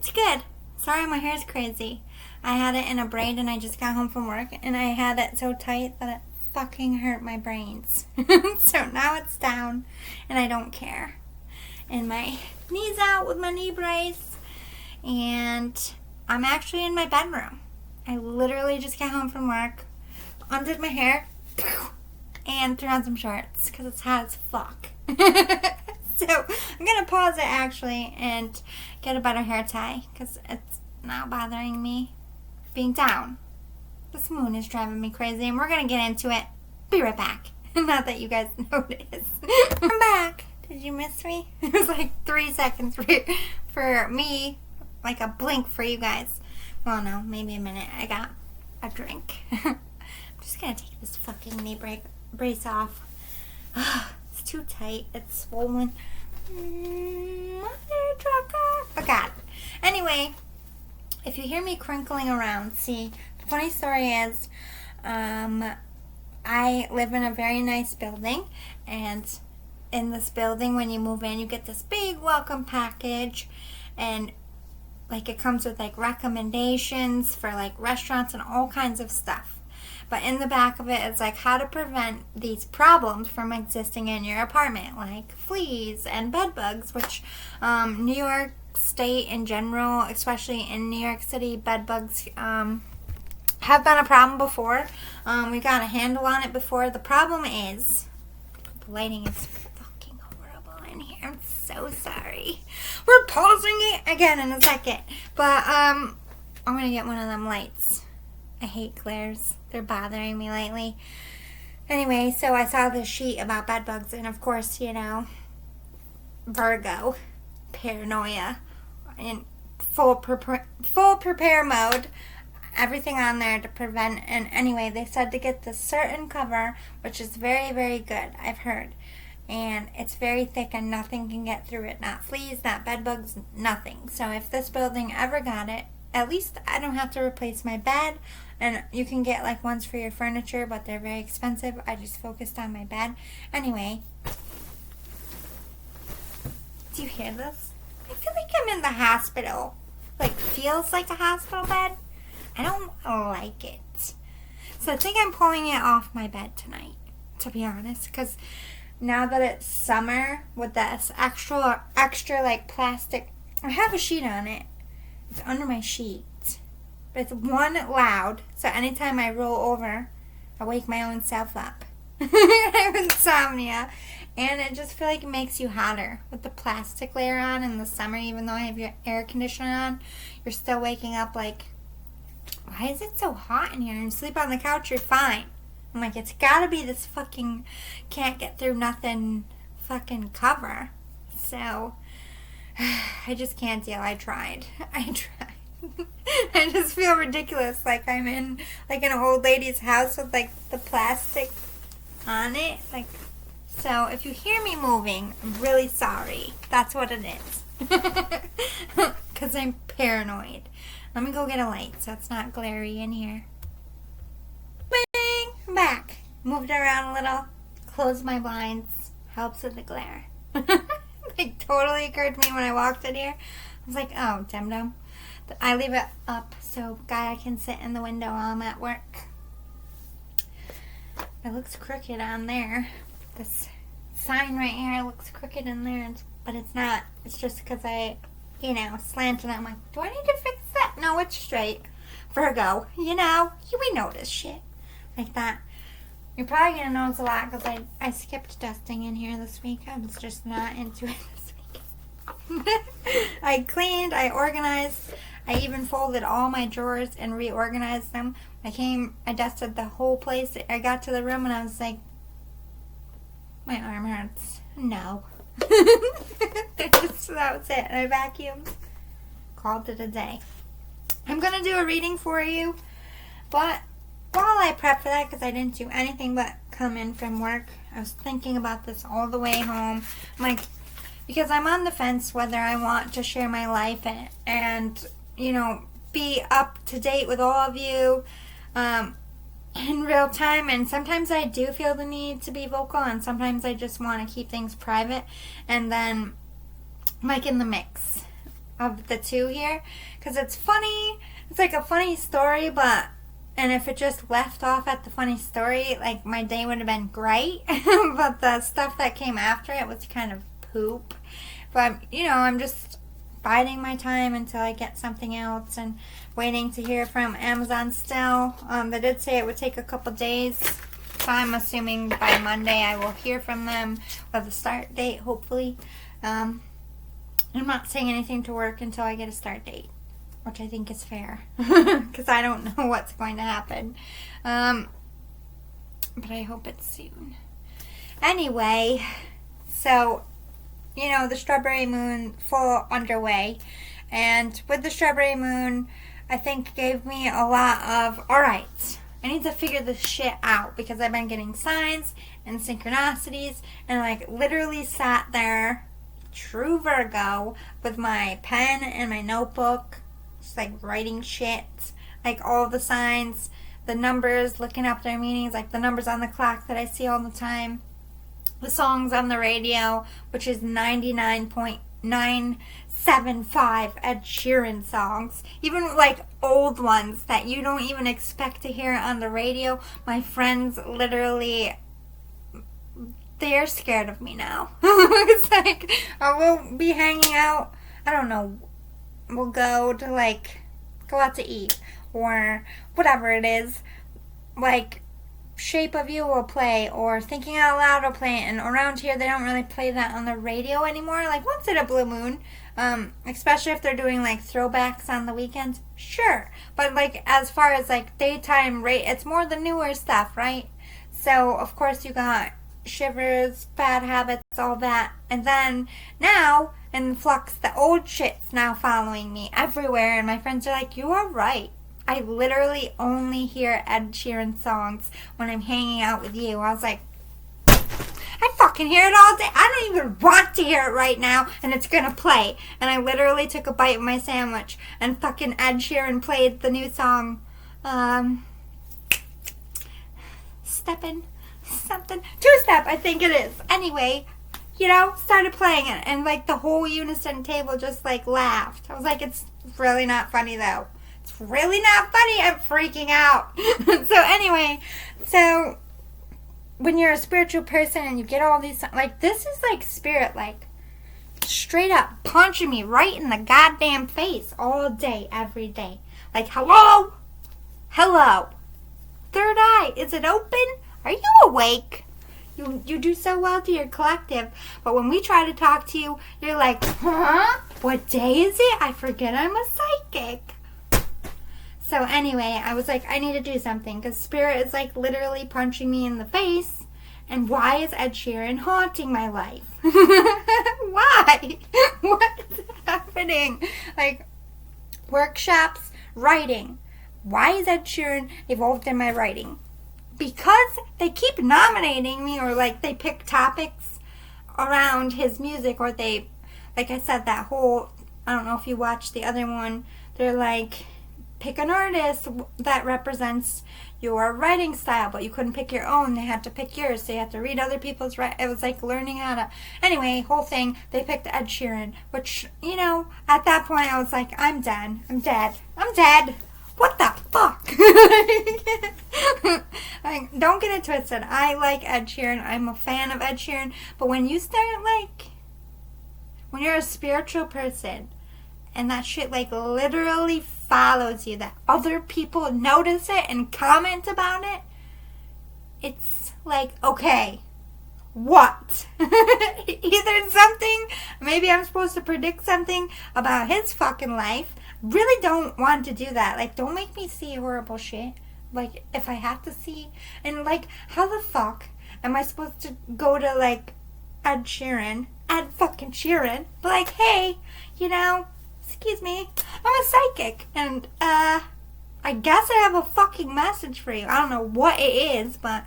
It's good. Sorry my hair's crazy. I had it in a braid and I just got home from work and I had it so tight that it fucking hurt my brains. So now it's down and I don't care. And my knee's out with my knee brace and I'm actually in my bedroom. I literally just got home from work, undid my hair, and threw on some shorts because it's hot as fuck. So I'm going to pause it actually and get a better hair tie because it's not bothering me being down. This moon is driving me crazy and we're going to get into it. Be right back. Not that you guys notice. I'm back. Did you miss me? It was like 3 seconds for me, like a blink for you guys. Well, no, maybe a minute. I got a drink. I'm just going to take this fucking knee brace off. It's too tight. It's swollen. Mother trucker. Oh, God. Anyway, if you hear me crinkling around, see, the funny story is, I live in a very nice building, and in this building, when you move in, you get this big welcome package, and like it comes with like recommendations for like restaurants and all kinds of stuff. But in the back of it, it's like how to prevent these problems from existing in your apartment, like fleas and bed bugs, which New York State in general, especially in New York City, bed bugs have been a problem before. We got a handle on it before. The problem is the lighting is fucking horrible in here. I'm so sorry. We're pausing it again in a second. But I'm going to get one of them lights. I hate glares. They're bothering me lately. Anyway, so I saw this sheet about bed bugs, and of course, you know, Virgo, paranoia, in full prepare mode. Everything on there to prevent. And anyway, they said to get this certain cover, which is very, very good, I've heard. And it's very thick and nothing can get through it. Not fleas, not bed bugs, nothing. So if this building ever got it, at least I don't have to replace my bed. And you can get like ones for your furniture, but they're very expensive. I just focused on my bed. Anyway, do you hear this? I feel like I'm in the hospital. Like, feels like a hospital bed. I don't like it. So I think I'm pulling it off my bed tonight, to be honest. Because now that it's summer with this extra like plastic, I have a sheet on it. It's under my sheet. But it's one loud, so anytime I roll over, I wake my own self up. I have insomnia, and I just feel like it makes you hotter. With the plastic layer on in the summer, even though I have your air conditioner on, you're still waking up like, why is it so hot in here? And you sleep on the couch, you're fine. I'm like, it's gotta be this fucking can't get through nothing fucking cover. So, I just can't deal. I tried. I just feel ridiculous, like I'm in like an old lady's house with like the plastic on it. Like, so if you hear me moving, I'm really sorry. That's what it is. Because I'm paranoid. Let me go get a light so it's not glary in here. Bang! I'm back. Moved around a little. Closed my blinds. Helps with the glare. Like totally occurred to me when I walked in here. I was like, oh, dum-dum. I leave it up so Gaia can sit in the window while I'm at work. It looks crooked on there. This sign right here looks crooked in there, but it's not. It's just because I, you know, slanted. I'm like, do I need to fix that? No, it's straight. Virgo, you know, we know this shit. Like that. You're probably going to notice a lot because I skipped dusting in here this week. I was just not into it this week. I cleaned, I organized. I even folded all my drawers and reorganized them. I dusted the whole place. I got to the room and I was like, my arm hurts. No. So that was it. And I vacuumed. Called it a day. I'm going to do a reading for you. But while I prep for that, because I didn't do anything but come in from work, I was thinking about this all the way home. I'm like, because I'm on the fence whether I want to share my life and you know, be up to date with all of you in real time. And sometimes I do feel the need to be vocal, and sometimes I just want to keep things private. And then, like in the mix, of the two here, because it's funny. It's like a funny story, and if it just left off at the funny story, like, my day would have been great. But the stuff that came after it was kind of poop. But, I'm just biding my time until I get something else and waiting to hear from Amazon still. They did say it would take a couple days, so I'm assuming by Monday I will hear from them with a start date, hopefully. I'm not saying anything to work until I get a start date, which I think is fair, because I don't know what's going to happen. But I hope it's soon. Anyway, so, the Strawberry Moon full underway. And with the Strawberry Moon, I think gave me a lot of, alright, I need to figure this shit out, because I've been getting signs and synchronicities, and like literally sat there, true Virgo, with my pen and my notebook, just like writing shit, like all the signs, the numbers, looking up their meanings, like the numbers on the clock that I see all the time, the songs on the radio, which is 99.975 Ed Sheeran songs, even like old ones that you don't even expect to hear on the radio. My friends literally, they're scared of me now. It's like, I will be hanging out, I don't know, we'll go out to eat, or whatever it is, like, Shape of You will play, or Thinking Out Loud will play, and around here they don't really play that on the radio anymore, like once in a blue moon, especially if they're doing like throwbacks on the weekends, sure, but like as far as like daytime it's more the newer stuff, right? So of course you got Shivers, Bad Habits, all that, and then now in Flux, the old shit's now following me everywhere, and my friends are like, you are right. I literally only hear Ed Sheeran songs when I'm hanging out with you. I was like, I fucking hear it all day. I don't even want to hear it right now, and it's gonna play. And I literally took a bite of my sandwich, and fucking Ed Sheeran played the new song, Steppin', something, Two-Step, I think it is. Anyway, started playing it, and like the whole Unison table just like laughed. I was like, it's really not funny though. It's really not funny. I'm freaking out. So anyway, when you're a spiritual person and you get all these, like, this is like spirit, like, straight up punching me right in the goddamn face all day, every day. Like, hello? Hello? Third eye, is it open? Are you awake? You do so well to your collective, but when we try to talk to you, you're like, huh? What day is it? I forget I'm a psychic. So anyway, I was like, I need to do something, because Spirit is like literally punching me in the face, and why is Ed Sheeran haunting my life? Why? What's happening? Like, workshops, writing. Why is Ed Sheeran involved in my writing? Because they keep nominating me, or like they pick topics around his music, or they, like I said, that whole, I don't know if you watched the other one, they're like, pick an artist that represents your writing style, but you couldn't pick your own. They had to pick yours, so you had to read other people's it was like learning how to, anyway, whole thing, they picked Ed Sheeran, which, at that point I was like, I'm done. I'm dead. What the fuck? Like, don't get it twisted. I like Ed Sheeran. I'm a fan of Ed Sheeran. But when you start, like, when you're a spiritual person, and that shit, like, literally follows you, that other people notice it and comment about it, it's like, okay, what? Either something, maybe I'm supposed to predict something about his fucking life. Really don't want to do that. Like, don't make me see horrible shit. Like, if I have to see, and like, how the fuck am I supposed to go to, like, Ed fucking Sheeran, be like, hey, excuse me, I'm a psychic, and, I guess I have a fucking message for you. I don't know what it is, but,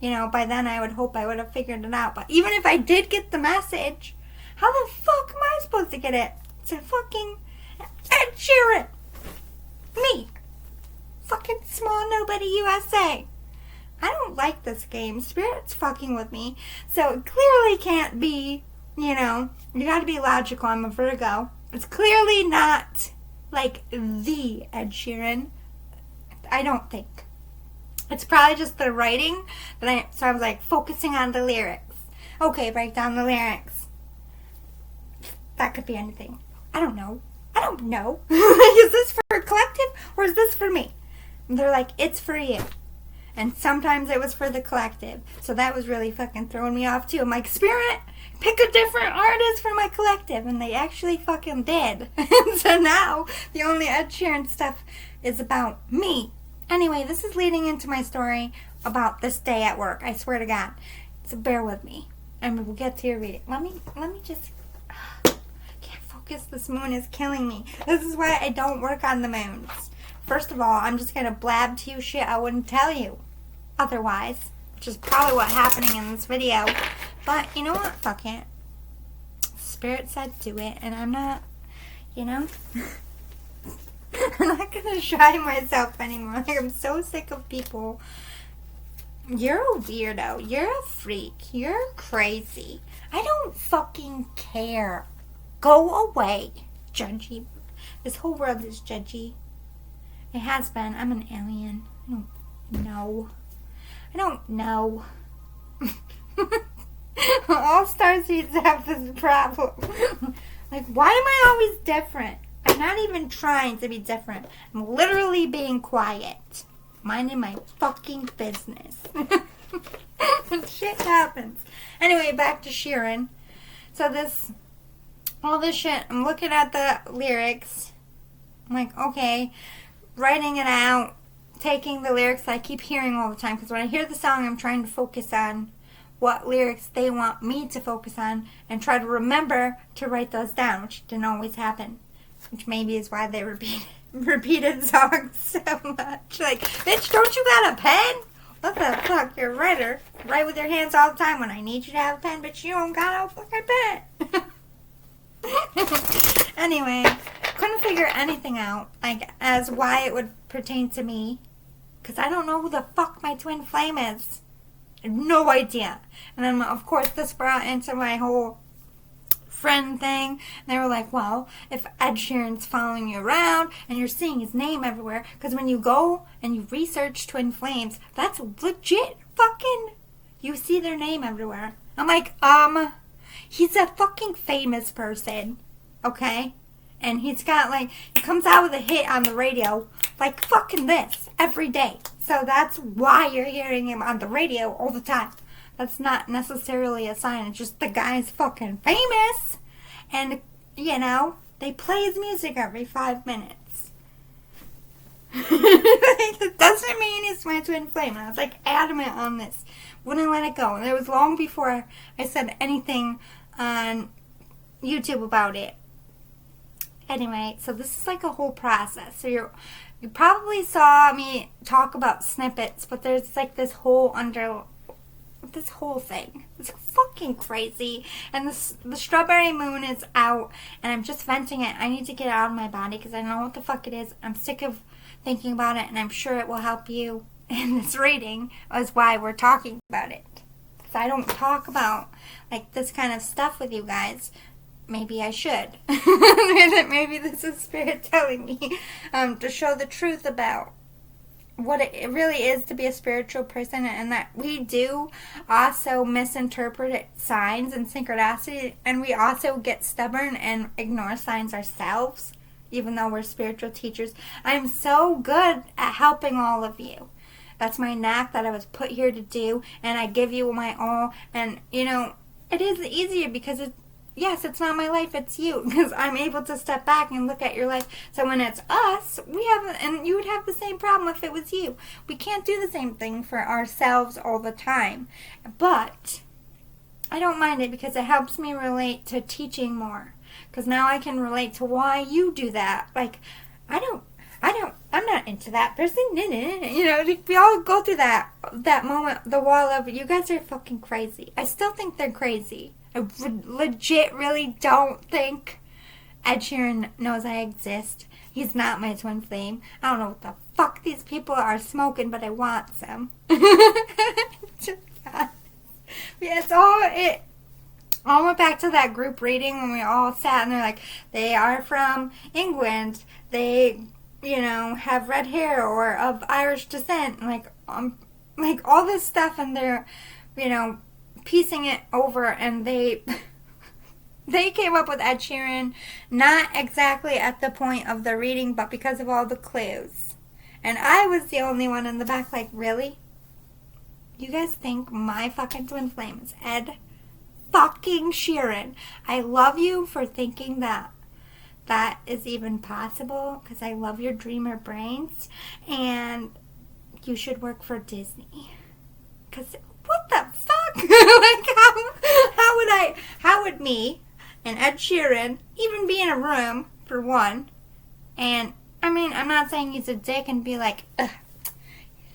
by then I would hope I would have figured it out. But even if I did get the message, how the fuck am I supposed to get it? To fucking Ed Sheeran. Me. Fucking small nobody USA. I don't like this game. Spirit's fucking with me. So it clearly can't be, you gotta be logical. I'm a Virgo. It's clearly not like the Ed Sheeran. I don't think. It's probably just the writing so I was like focusing on the lyrics. Okay, write down the lyrics. That could be anything. I don't know. Is this for a collective or is this for me? And they're like, it's for you. And sometimes it was for the collective. So that was really fucking throwing me off too. I'm like, Spirit, pick a different artist for my collective. And they actually fucking did. And so now the only Ed Sheeran stuff is about me. Anyway, this is leading into my story about this day at work. I swear to God. So bear with me. And we'll get to your reading. Let me just... can't focus. This moon is killing me. This is why I don't work on the moons. First of all, I'm just going to blab to you shit I wouldn't tell you otherwise, which is probably what's happening in this video. But you know what? Fuck it. Spirit said do it, and I'm not, I'm not going to shy myself anymore. Like, I'm so sick of people. You're a weirdo. You're a freak. You're crazy. I don't fucking care. Go away. Judgy. This whole world is judgy. It has been. I'm an alien. I don't know. All star seeds have this problem. Like, why am I always different? I'm not even trying to be different. I'm literally being quiet. Minding my fucking business. Shit happens. Anyway, back to Sheeran. So all this shit, I'm looking at the lyrics. I'm like, okay. Writing it out, taking the lyrics that I keep hearing all the time, because when I hear the song, I'm trying to focus on what lyrics they want me to focus on and try to remember to write those down, which didn't always happen, which maybe is why they repeated songs so much. Like, bitch, don't you got a pen? What the fuck? You're a writer. Write with your hands all the time. When I need you to have a pen, bitch, you don't got a fucking pen. Anyway, couldn't figure anything out, like, as why it would pertain to me, because I don't know who the fuck my twin flame is. I have no idea. And then, of course, this brought into my whole friend thing. They were like, well, if Ed Sheeran's following you around and you're seeing his name everywhere, because when you go and you research twin flames, that's legit fucking, you see their name everywhere. I'm like, he's a fucking famous person, okay? And he's got, like, he comes out with a hit on the radio, like fucking this, every day. So that's why you're hearing him on the radio all the time. That's not necessarily a sign. It's just the guy's fucking famous. And, they play his music every 5 minutes. It doesn't mean he's my twin flame. And I was, like, adamant on this. Wouldn't let it go. And it was long before I said anything on YouTube about it. Anyway, so this is like a whole process. So you probably saw me talk about snippets, but there's like this whole thing. It's fucking crazy. And the strawberry moon is out, and I'm just venting it. I need to get it out of my body because I know what the fuck it is. I'm sick of thinking about it, and I'm sure it will help you in this reading. Is why we're talking about it. Because I don't talk about like this kind of stuff with you guys. Maybe I should. Maybe this is Spirit telling me to show the truth about what it really is to be a spiritual person, and that we do also misinterpret signs and synchronicity, and we also get stubborn and ignore signs ourselves, even though we're spiritual teachers. I'm so good at helping all of you. That's my knack that I was put here to do, and I give you my all, and it is easier because it's not my life, it's you. Because I'm able to step back and look at your life. So when it's us, and you would have the same problem if it was you. We can't do the same thing for ourselves all the time. But I don't mind it because it helps me relate to teaching more. Because now I can relate to why you do that. Like, I'm not into that person. We all go through that moment, the wall of, you guys are fucking crazy. I still think they're crazy. I legit really don't think Ed Sheeran knows I exist. He's not my twin flame. I don't know what the fuck these people are smoking, but I want some. all went back to that group reading when we all sat and they're like, they are from England. They, have red hair or of Irish descent. Like all this stuff, and they're, piecing it over, and they came up with Ed Sheeran, not exactly at the point of the reading, but because of all the clues. And I was the only one in the back like, really? You guys think my fucking twin flame is Ed fucking Sheeran? I love you for thinking that is even possible, because I love your dreamer brains, and you should work for Disney. Because what the fuck? Like, how would me and Ed Sheeran even be in a room, for one? And, I mean, I'm not saying he's a dick and be like, ugh,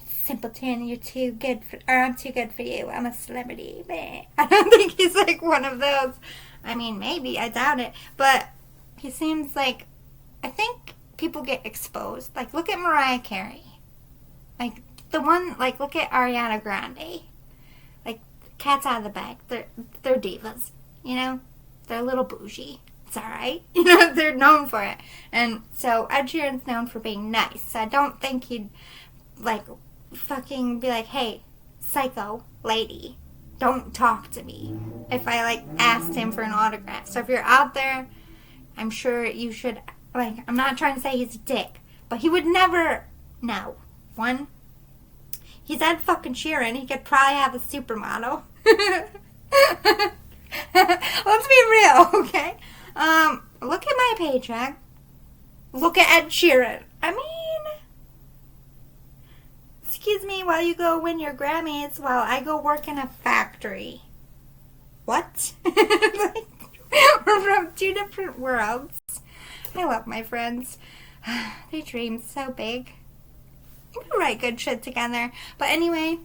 simpleton, you're too good for, or I'm too good for you, I'm a celebrity. I don't think he's like one of those. I mean, maybe, I doubt it. But he seems like, I think people get exposed. Like, look at Mariah Carey. Like, look at Ariana Grande. Like, cat's out of the bag. They're divas, They're a little bougie. It's alright. They're known for it. And so Ed Sheeran's known for being nice. So I don't think he'd, fucking be like, hey, psycho lady, don't talk to me if I, asked him for an autograph. So if you're out there, I'm sure you should, I'm not trying to say he's a dick, but he would never know. One, he's Ed fucking Sheeran. He could probably have a supermodel. Let's be real, okay? Look at my paycheck. Look at Ed Sheeran. I mean, excuse me, while you go win your Grammys, while I go work in a factory. What? We're from two different worlds. I love my friends. They dream so big. We write good shit together. But anyway,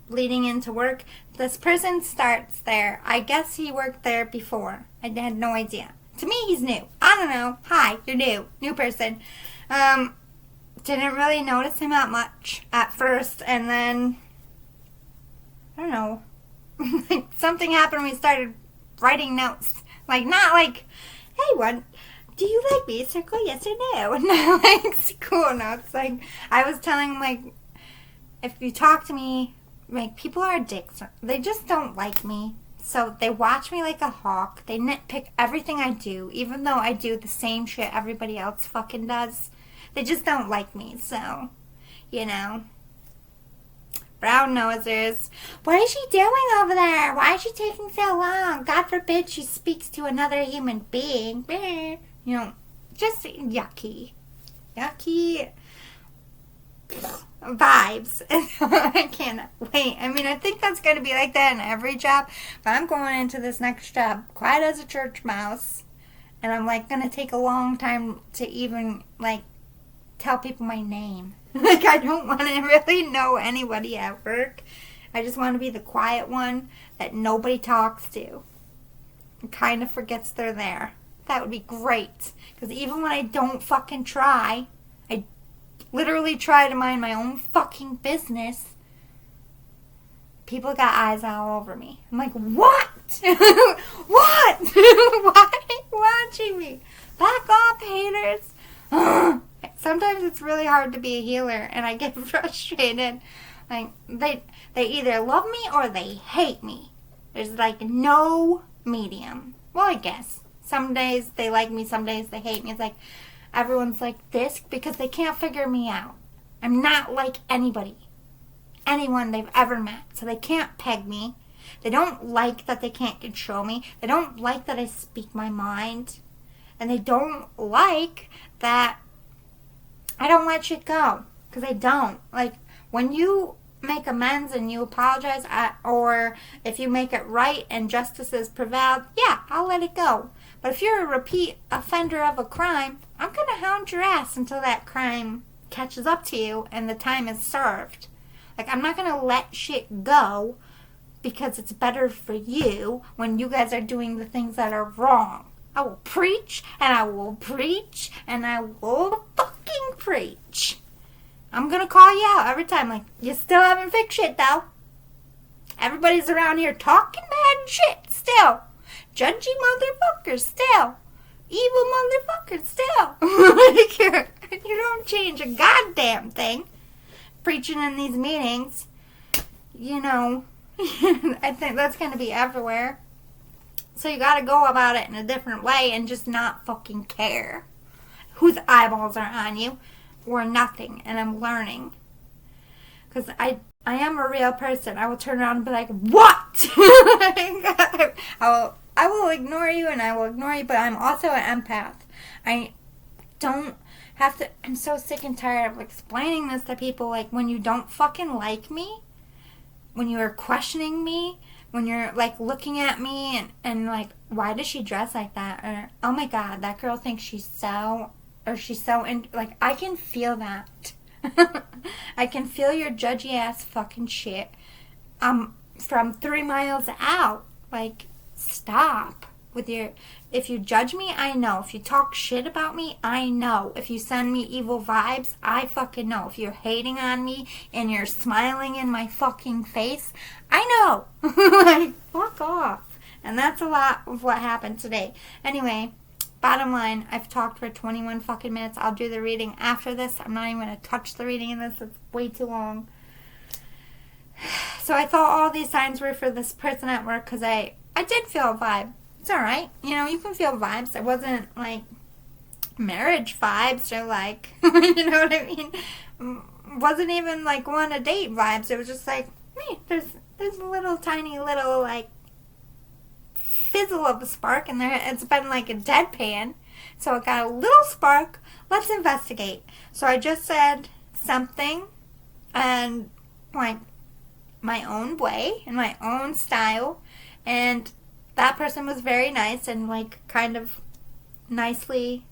leading into work, this person starts there. I guess he worked there before. I had no idea. To me, he's new. I don't know. Hi, you're new. New person. Didn't really notice him that much at first, and then, I don't know. Something happened when we started writing notes. Not hey, what? Do you like me? Circle yes or no. No, school notes. I was telling him, if you talk to me, people are dicks. They just don't like me. So they watch me like a hawk. They nitpick everything I do, even though I do the same shit everybody else fucking does. They just don't like me, so, Brown nosers. What is she doing over there? Why is she taking so long? God forbid she speaks to another human being. Just yucky. Yucky vibes. I can't wait. I mean, I think that's going to be like that in every job, but I'm going into this next job quiet as a church mouse, and I'm, going to take a long time to even, tell people my name. I don't want to really know anybody at work. I just want to be the quiet one that nobody talks to and kind of forgets they're there. That would be great. Because even when I don't fucking try, I literally try to mind my own fucking business, people got eyes all over me. I'm like, what? What? Why are you watching me? Back off, haters. Sometimes it's really hard to be a healer, and I get frustrated. They either love me or they hate me. There's no medium. Well, I guess. Some days they like me, some days they hate me. It's everyone's like this because they can't figure me out. I'm not like anyone they've ever met. So they can't peg me. They don't like that they can't control me. They don't like that I speak my mind. And they don't like that I don't let shit go. Because I don't. When you make amends and you apologize, or if you make it right and justice is prevailed, yeah, I'll let it go. But if you're a repeat offender of a crime, I'm going to hound your ass until that crime catches up to you and the time is served. I'm not going to let shit go because it's better for you when you guys are doing the things that are wrong. I will preach, and I will preach, and I will fucking preach. I'm going to call you out every time. You still haven't fixed shit, though. Everybody's around here talking mad shit. still. Judgy motherfuckers still. Evil motherfuckers still. You don't change a goddamn thing. Preaching in these meetings, you know, I think that's going to be everywhere. So you got to go about it in a different way and just not fucking care whose eyeballs are on you or nothing. And I'm learning. Because I am a real person. I will turn around and be like, what? I will ignore you and I will ignore you, but I'm also an empath. I don't have to, I'm so sick and tired of explaining this to people. Like, when you don't fucking like me, when you are questioning me, when you're, like, looking at me and like, why does she dress like that? Or, oh my God, that girl thinks she's so, like, I can feel that. I can feel your judgy ass fucking shit. From 3 miles out. Like, stop with your, if you judge me, I know. If you talk shit about me, I know. If you send me evil vibes, I fucking know. If you're hating on me and you're smiling in my fucking face, I know. Like, fuck off. And that's a lot of what happened today. Anyway, bottom line, I've talked for 21 fucking minutes. I'll do the reading after this. I'm not even going to touch the reading in this. It's way too long. So I thought all these signs were for this person at work because I did feel a vibe. It's alright. You know, you can feel vibes. It wasn't like marriage vibes or like, you know what I mean? Wasn't even like want to date vibes. It was just like, hey, there's a little tiny little like fizzle of a spark in there. It's been like a deadpan. So it got a little spark. Let's investigate. So I just said something and like my own way and my own style, and that person was very nice and like kind of nicely,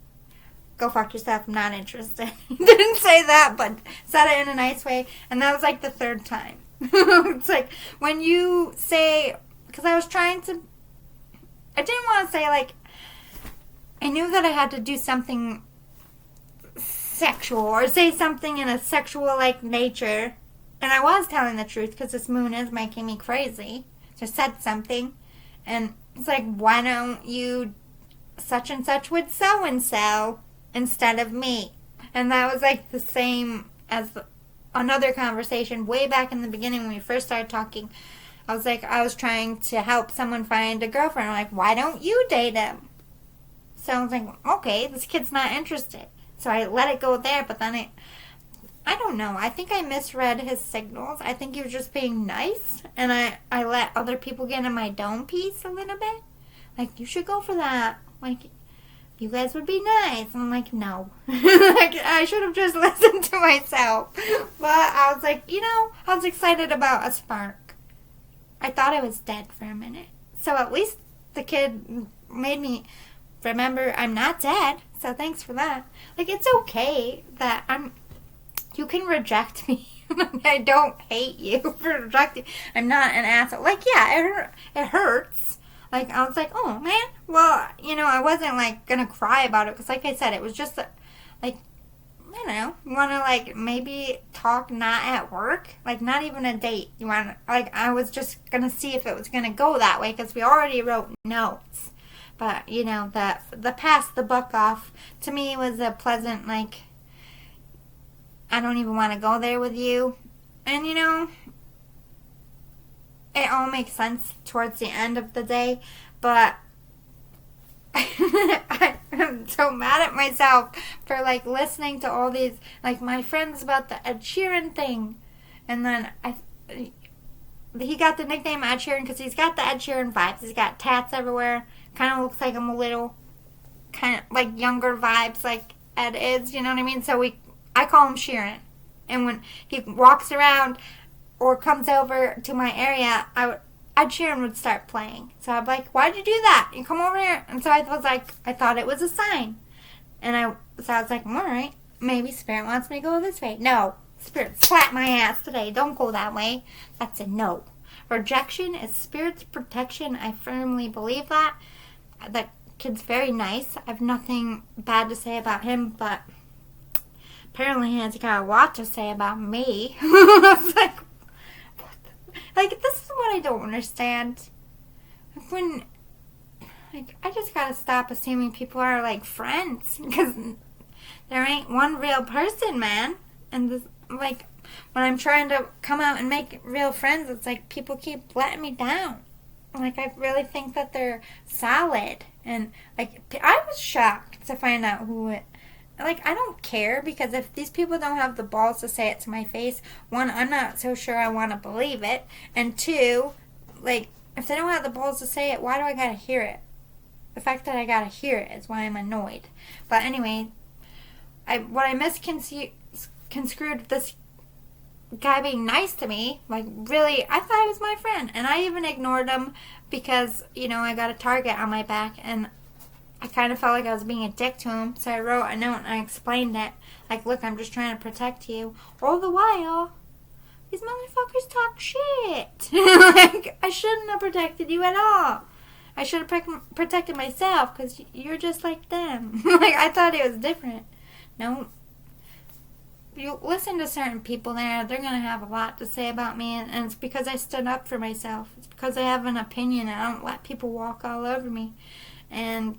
go fuck yourself, I'm not interested. Didn't say that, but said it in a nice way, and that was like the third time. It's like when you say, because I was trying to, I didn't want to say like, I knew that I had to do something sexual or say something in a sexual like nature, and I was telling the truth because this moon is making me crazy. So I said something, and it's like, why don't you such and such with so and so instead of me? And that was like the same as another conversation way back in the beginning when we first started talking. I was like, I was trying to help someone find a girlfriend. I'm like, why don't you date him? So I was like, okay, this kid's not interested. So I let it go there, but then I don't know. I think I misread his signals. I think he was just being nice, and I let other people get in my dome piece a little bit. Like, you should go for that. Like, you guys would be nice. And I'm like, no. Like, I should have just listened to myself. But I was like, you know, I was excited about a spark. I thought I was dead for a minute. So at least the kid made me remember I'm not dead. So thanks for that. Like, it's okay that you can reject me. I don't hate you for rejecting. I'm not an asshole. Like, yeah, it hurts. Like, I was like, oh, man. Well, you know, I wasn't, like, going to cry about it. Because, like I said, it was just, like, I don't know. You want to, like, maybe talk not at work? Like, not even a date. You want to, like, I was just going to see if it was going to go that way. Because we already wrote notes. But, you know, the pass the buck off, to me, was a pleasant, like, I don't even want to go there with you. And, you know, it all makes sense towards the end of the day. But I'm so mad at myself for, like, listening to all these, like, my friends about the Ed Sheeran thing. And then he got the nickname Ed Sheeran because he's got the Ed Sheeran vibes. He's got tats everywhere. Kind of looks like I'm a little, kind of, like, younger vibes like Ed is. You know what I mean? So I call him Sheeran. And when he walks around or comes over to my area, Ed Sheeran would start playing. So I'd be like, why'd you do that? You come over here. And so I was like, I thought it was a sign. And I was like, all right, maybe Spirit wants me to go this way. No, Spirit slap my ass today. Don't go that way. That's a no. Rejection is Spirit's protection. I firmly believe that. That kid's very nice. I have nothing bad to say about him, but apparently he has got a lot to say about me. I was like, what the? Like, this is what I don't understand. when, like, I just gotta stop assuming people are, like, friends, because there ain't one real person, man. And, this, like, when I'm trying to come out and make real friends, it's like people keep letting me down. Like, I really think that they're solid. And, like, I was shocked to find out who it... Like, I don't care, because if these people don't have the balls to say it to my face, one, I'm not so sure I want to believe it. And two, like, if they don't have the balls to say it, why do I gotta hear it? The fact that I gotta hear it is why I'm annoyed. But anyway, what I misconstrued this guy being nice to me, like, really, I thought he was my friend, and I even ignored him because, you know, I got a target on my back, and I kind of felt like I was being a dick to him, so I wrote a note and I explained it, like, look, I'm just trying to protect you. All the while, these motherfuckers talk shit. Like, I shouldn't have protected you at all. I should have protected myself, because you're just like them. Like, I thought it was different. No. You listen to certain people there, they're going to have a lot to say about me, and it's because I stood up for myself. It's because I have an opinion, and I don't let people walk all over me. And,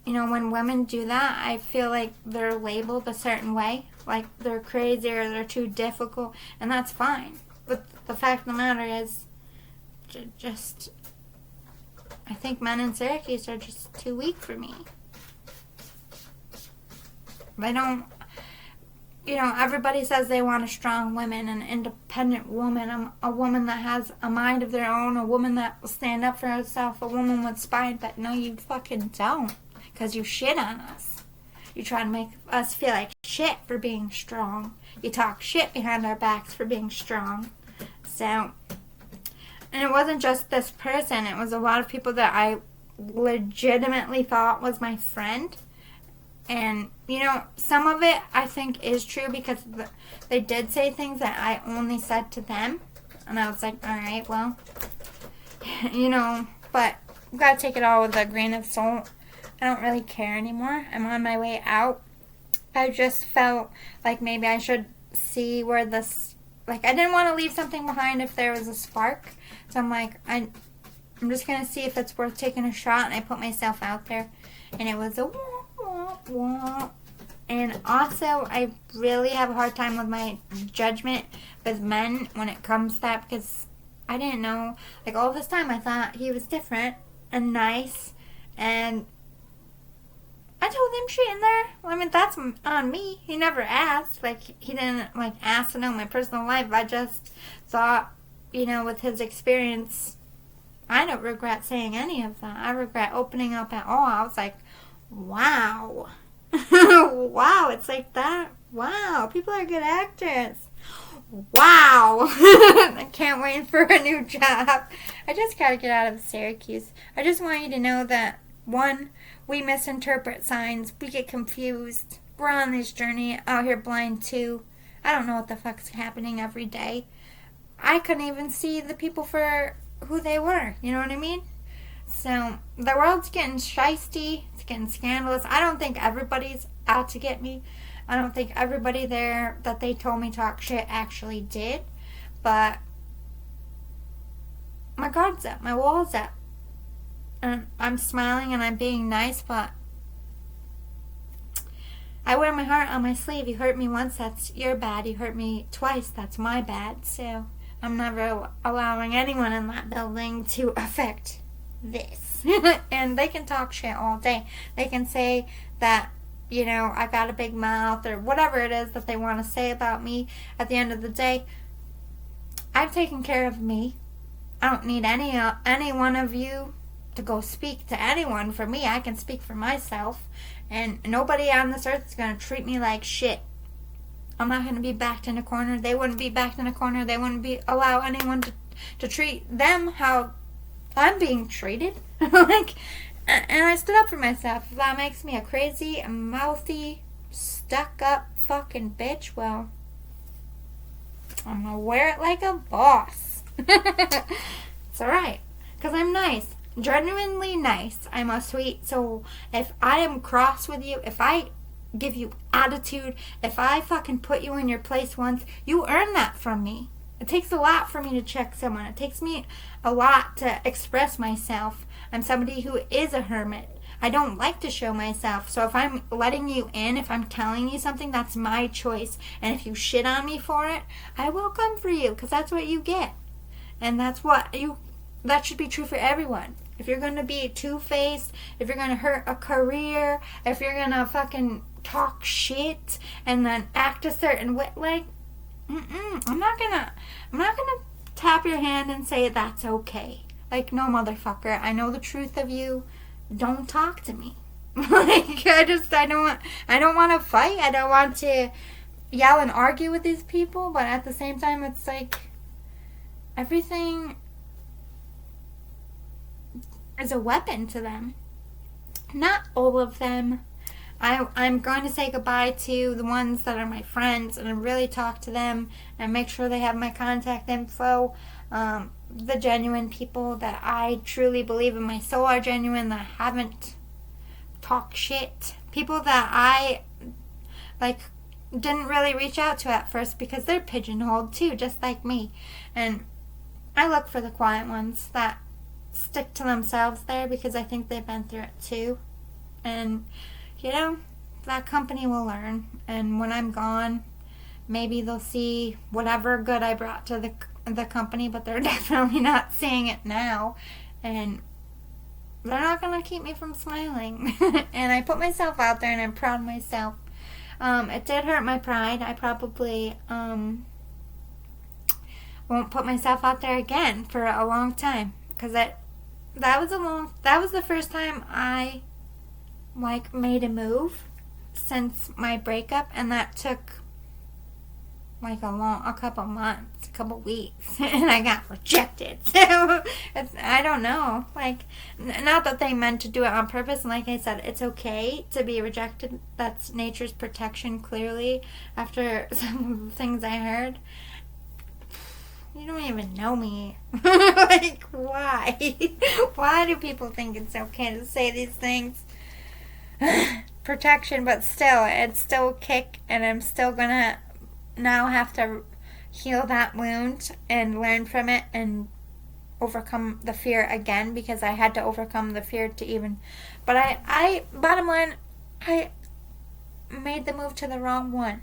you know, when women do that, I feel like they're labeled a certain way, like they're crazy or they're too difficult, and that's fine. But the fact of the matter is, just, I think men in Syracuse are just too weak for me. They don't... You know, everybody says they want a strong woman, an independent woman, a woman that has a mind of their own, a woman that will stand up for herself, a woman with spine, but no, you fucking don't, because you shit on us. You try to make us feel like shit for being strong. You talk shit behind our backs for being strong. So, and it wasn't just this person, it was a lot of people that I legitimately thought was my friend. And, you know, some of it I think is true because they did say things that I only said to them. And I was like, alright, well, you know, but you gotta take it all with a grain of salt. I don't really care anymore. I'm on my way out. I just felt like maybe I should see where this, like, I didn't want to leave something behind if there was a spark. So I'm like, I'm just gonna see if it's worth taking a shot. And I put myself out there. And it was a... And also, I really have a hard time with my judgment with men when it comes to that, because I didn't know, like, all this time I thought he was different and nice, and I told him shit in there. I mean, that's on me. He never asked, like, he didn't, like, ask to know my personal life. I just thought, you know, with his experience, I don't regret saying any of that. I regret opening up at all. I was like, wow. Wow, it's like that. Wow, people are good actors. Wow. I can't wait for a new job. I just gotta get out of Syracuse. I just want you to know that, one, we misinterpret signs. We get confused. We're on this journey out here blind too. I don't know what the fuck's happening every day. I couldn't even see the people for who they were. You know what I mean? So, the world's getting shiesty. It's getting scandalous. I don't think everybody's out to get me. I don't think everybody there that they told me talk shit actually did. But my guard's up. My wall's up. And I'm smiling and I'm being nice, but I wear my heart on my sleeve. You hurt me once, that's your bad. You hurt me twice, that's my bad. So, I'm never allowing anyone in that building to affect this. And they can talk shit all day. They can say that, you know, I got a big mouth or whatever it is that they want to say about me. At the end of the day, I've taken care of me. I don't need any one of you to go speak to anyone for me. I can speak for myself. And nobody on this earth is going to treat me like shit. I'm not going to be backed in a corner. They wouldn't be backed in a corner. They wouldn't allow anyone to treat them how I'm being treated. Like, and I stood up for myself. If that makes me a crazy, mouthy, stuck-up fucking bitch, well, I'm gonna wear it like a boss. It's alright. Because I'm nice. Genuinely nice. I'm a sweet soul. If I am cross with you, if I give you attitude, if I fucking put you in your place once, you earn that from me. It takes a lot for me to check someone. It takes me a lot to express myself. I'm somebody who is a hermit. I don't like to show myself. So if I'm letting you in, if I'm telling you something, that's my choice. And if you shit on me for it, I will come for you, because that's what you get. And that should be true for everyone. If you're going to be two-faced, if you're going to hurt a career, if you're going to fucking talk shit and then act a certain way, like, I'm not gonna tap your hand and say that's okay. Like, no, motherfucker, I know the truth of you. Don't talk to me. Like, I don't want to fight. I don't want to yell and argue with these people, but at the same time, it's like everything is a weapon to them. Not all of them. I'm going to say goodbye to the ones that are my friends and really talk to them and make sure they have my contact info. The genuine people that I truly believe in my soul are genuine, that haven't talked shit. People that I didn't really reach out to at first because they're pigeonholed too, just like me. And I look for the quiet ones that stick to themselves there because I think they've been through it too. And that company will learn, and when I'm gone, maybe they'll see whatever good I brought to the company, but they're definitely not seeing it now, and they're not going to keep me from smiling. And I put myself out there, and I'm proud of myself. It did hurt my pride. I probably won't put myself out there again for a long time, because that was the first time I made a move since my breakup, and that took a couple months, a couple weeks, and I got rejected. So I don't know, not that they meant to do it on purpose, and like I said, it's okay to be rejected. That's nature's protection, clearly, after some of the things I heard. You don't even know me. Why? Why do people think it's okay to say these things? Protection, but still, it's still a kick, and I'm still gonna now have to heal that wound and learn from it and overcome the fear again, because I had to overcome the fear to even, but I bottom line, I made the move to the wrong one.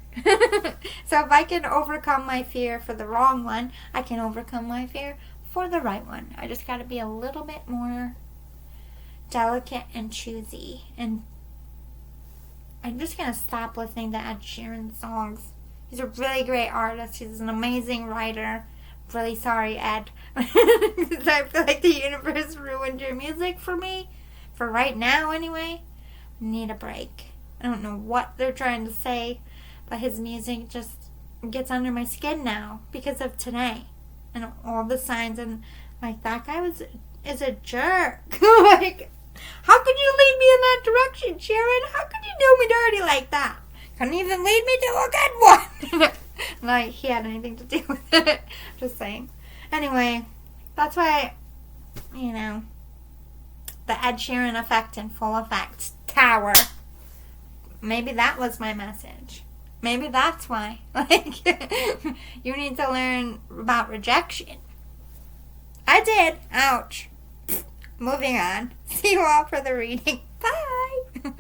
So if I can overcome my fear for the wrong one, I can overcome my fear for the right one. I just gotta be a little bit more delicate and choosy, and I'm just going to stop listening to Ed Sheeran's songs. He's a really great artist. He's an amazing writer. Really sorry, Ed. Because I feel like the universe ruined your music for me. For right now, anyway. I need a break. I don't know what they're trying to say, but his music just gets under my skin now because of today. And all the signs, and that guy is a jerk. How could you lead me in that direction, Sharon? How could you know me dirty like that? Couldn't even lead me to a good one. Like he had anything to do with it. Just saying. Anyway, that's why, the Ed Sheeran effect in full effect. Tower. Maybe that was my message. Maybe that's why. You need to learn about rejection. I did. Ouch. Moving on. See you all for the reading. Bye.